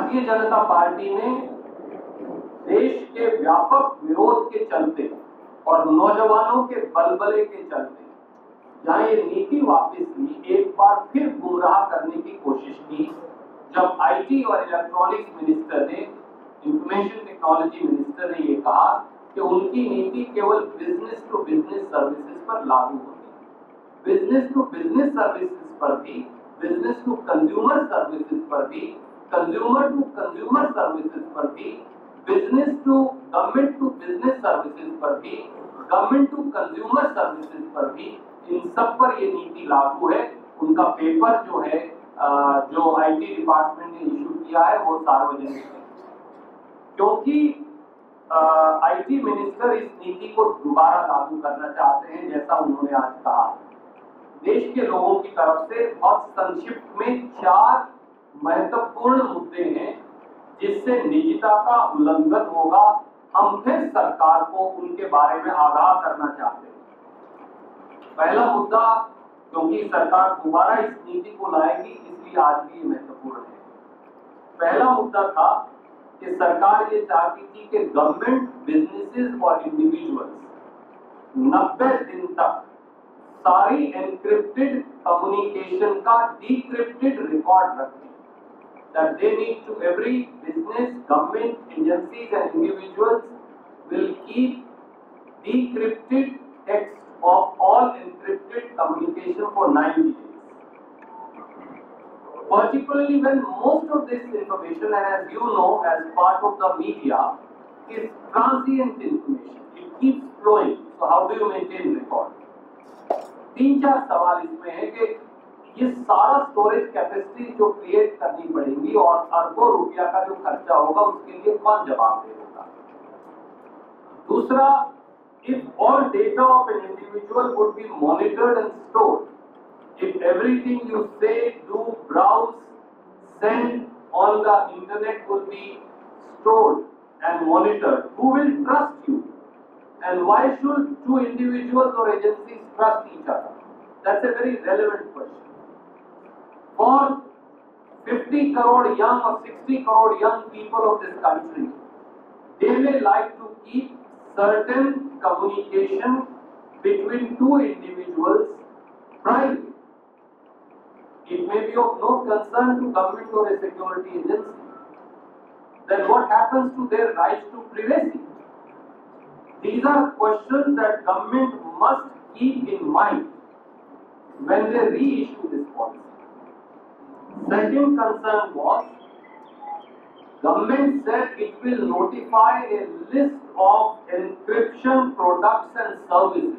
Bharatiya Janata party ने देश के व्यापक विरोध के चलते और नौजवानों के बलबले के चलते जहां ये नीति वापस ली, एक बार फिर गुमराह करने की कोशिश की जब आईटी और इलेक्ट्रॉनिक्स मिनिस्टर ने, इंफॉर्मेशन टेक्नोलॉजी मिनिस्टर ने ये कहा कि उनकी नीति केवल बिजनेस टू बिजनेस सर्विसेज पर लागू होती है। बिजनेस टू बिजनेस सर्विसेज पर भी, बिजनेस टू कंज्यूमर सर्विसेज पर भी, कंज्यूमर टू कंज्यूमर सर्विसेज पर भी, बिजनेस टू बिजनेस सर्विसेज पर भी, गवर्नमेंट टू कंज्यूमर सर्विसेज पर भी, इन सब पर ये नीति लागू है। उनका पेपर जो है, जो आईटी डिपार्टमेंट ने इशू किया है, वो सार्वजनिक है, क्योंकि आईटी मिनिस्टर इस नीति को दोबारा लागू करना चाहते हैं, जैसा उन्होंने आज कहा। देश के लोगों की तरफ से बहुत संक्षिप्त में 4 महत्वपूर्ण मुद्दे हैं जिससे निजता का उल्लंघन होगा। हम फिर सरकार को उनके बारे में आगाह करना चाहते हैं। पहला मुद्दा, क्योंकि सरकार दोबारा इस नीति को लाएगी, इसलिए आज भी महत्वपूर्ण है। पहला मुद्दा था कि सरकार ये चाहती थी कि गवर्नमेंट, बिजनेसेस और इंडिविजुअल्स 90 दिन तक सारी एनक्रिप्टेड कम्युनिकेशन का डिक्रिप्टेड रिकॉर्ड रखें। That they need to, every business, government, agencies and individuals will keep decrypted text of all encrypted communication for 90 days. Particularly when most of this information, and as you know, as part of the media, is transient information. It keeps flowing. So how do you maintain record? 3-4 सवाल इसमें है कि ये सारा storage capacity जो create करनी पड़ेगी और अरबों रुपया का जो खर्चा होगा, उसके लिए कौन जवाबदेह होगा। दूसरा, if all data of an individual would be monitored and stored, if everything you say, do, browse, send on the internet will be stored and monitored, who will trust you? And why should 2 individuals or agencies trust each other? That's a very relevant question. For 50 crore young or 60 crore young people of this country, they may like to keep certain communication between 2 individuals private. It may be of no concern to government or a security agency. Then what happens to their rights to privacy? These are questions that government must keep in mind when they reissue this policy. Second concern was, government said it will notify a list of encryption products and services,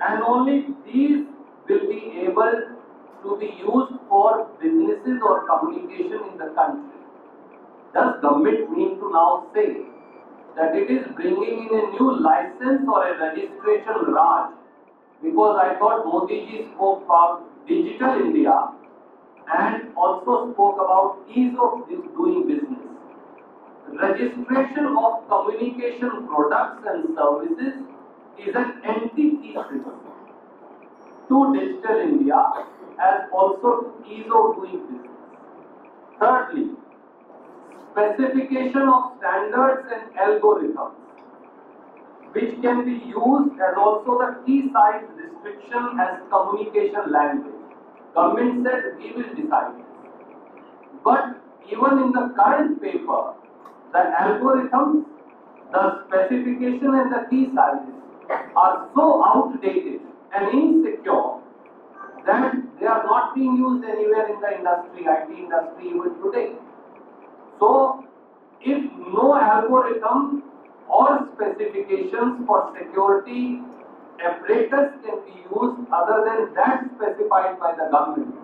and only these will be able to be used for businesses or communication in the country. Does government mean to now say that it is bringing in a new license or a registration raj? Because I thought Modi ji spoke about digital India and also spoke about ease of doing business. Registration of communication products and services is an antithesis to digital India as also to ease of doing business. Thirdly, specification of standards and algorithms which can be used as also the key size restriction as communication language. Government said we will decide this. But even in the current paper, the algorithms, the specification and the key sizes are so outdated and insecure that they are not being used anywhere in the industry, IT industry even today. So, if no algorithm or specifications for security apparatus can be used other than that specified by the government,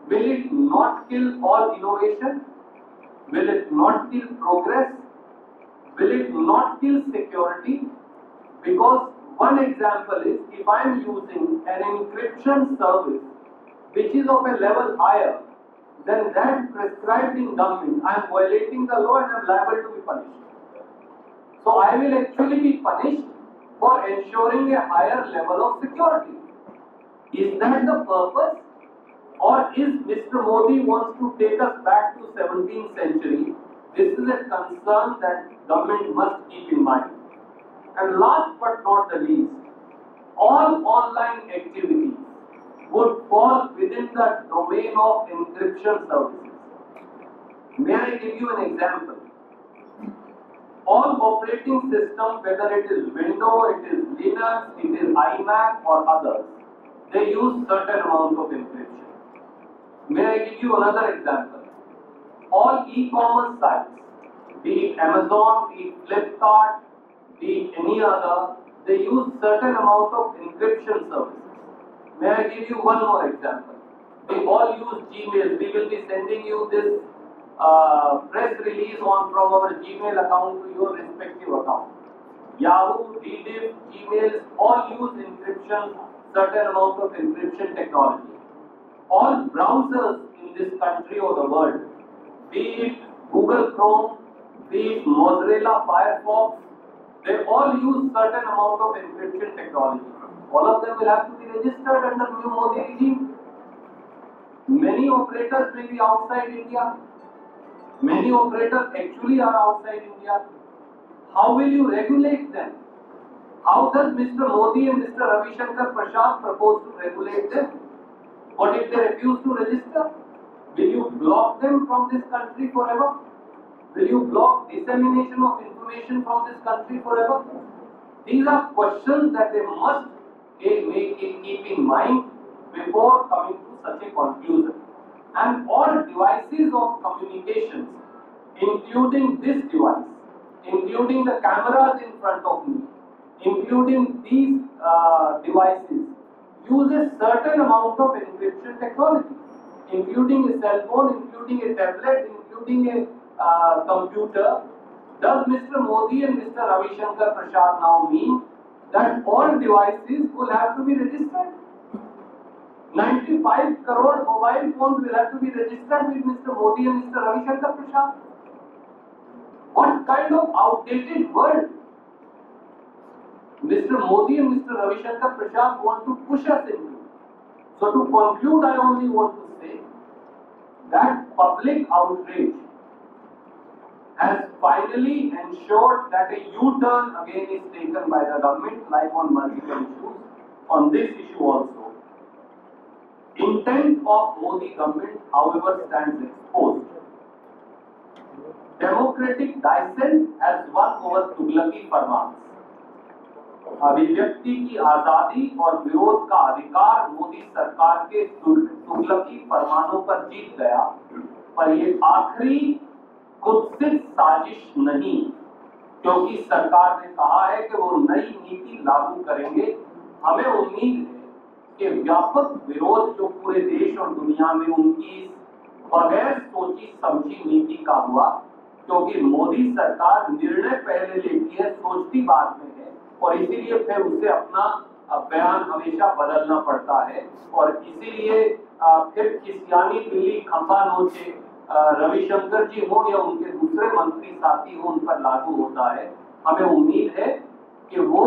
will it not kill all innovation? Will it not kill progress? Will it not kill security? Because one example is, if I am using an encryption service which is of a level higher than that prescribed in government, I am violating the law and I am liable to be punished. So I will actually be punished for ensuring a higher level of security. Is that the purpose Or is Mr. Modi wants to take us back to 17th century? This is a concern that government must keep in mind. And last but not the least, all online activities would fall within the domain of encryption services. May I give you an example? All operating systems, whether it is Windows, it is Linux, it is iMac or others, they use certain amount of encryption. May I give you another example? All e-commerce sites, be it Amazon, be it Flipkart, be it any other, they use certain amount of encryption services. May I give you one more example? We all use Gmail. We will be sending you this press release from our Gmail account to your respective account. Yahoo, Rediff, Gmail, all use encryption, certain amount of encryption technology. All browsers in this country or the world, be it Google Chrome, be it Mozilla Firefox, they all use certain amount of encryption technology. All of them will have to be registered under new Modi regime. Many operators may be outside India. Many operators actually are outside India. How will you regulate them? How does Mr. Modi and Mr. Ravi Shankar Prasad propose to regulate them? What if they refuse to register? Will you block them from this country forever? Will you block dissemination of information from this country forever? These are questions that they must keep in mind before coming to such a conclusion. And all devices of communications, including this device, including the cameras in front of me, including these devices, use a certain amount of encryption technology, including a cell phone, including a tablet, including a computer. Does Mr. Modi and Mr. Ravi Shankar Prasad now mean that all devices will have to be registered? 95 crore mobile phones will have to be registered with Mr. Modi and Mr. Ravi Shankar Prasad. What kind of outdated world Mr. Modi and Mr. Ravi Shankar Prasad want to push us into? So to conclude, I only want to say that public outrage has finally ensured that a U-turn again is taken by the government, like on multiple issues. On this issue also, intent of Modi government, however, stands exposed. Democratic dissent has won over तुगलकी फरमान. अभिव्यक्ति की आजादी और विरोध का अधिकार मोदी सरकार के तुगलकी फरमानों पर जीत गया, पर ये आखिरी कुत्सित साजिश नहीं, क्योंकि सरकार ने कहा है कि वो नई नीति लागू करेंगे. हमें उम्मीद है कि व्यापक विरोध जो पूरे देश और दुनिया में उनकी बगैर सोची समझी नीति का हुआ, क्योंकि मोदी सरकार निर्णय पहले लेती है, सोचती बाद में है, और इसीलिए फिर उसे अपना बयान हमेशा बदलना पड़ता है, और इसीलिए फिर खिसियानी दिल्ली खंबा नोचे रविशंकर जी हो या उनके दूसरे मंत्री साथी हो, उन पर लागू होता है. हमें उम्मीद है कि वो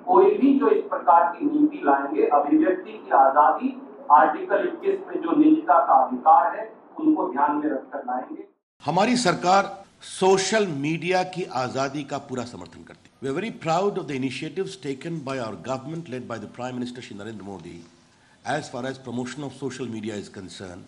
कोई भी जो इस प्रकार की नीति लाएंगे, अभिव्यक्ति की आजादी, आर्टिकल 21 में जो निजता का अधिकार है, उनको ध्यान में रखकर लाएंगे. हमारी सरकार सोशल मीडिया की आजादी का पूरा समर्थन करती है. We are very proud of the initiatives taken by our government led by the prime minister Shri Narendra Modi as far as promotion of social media is concerned.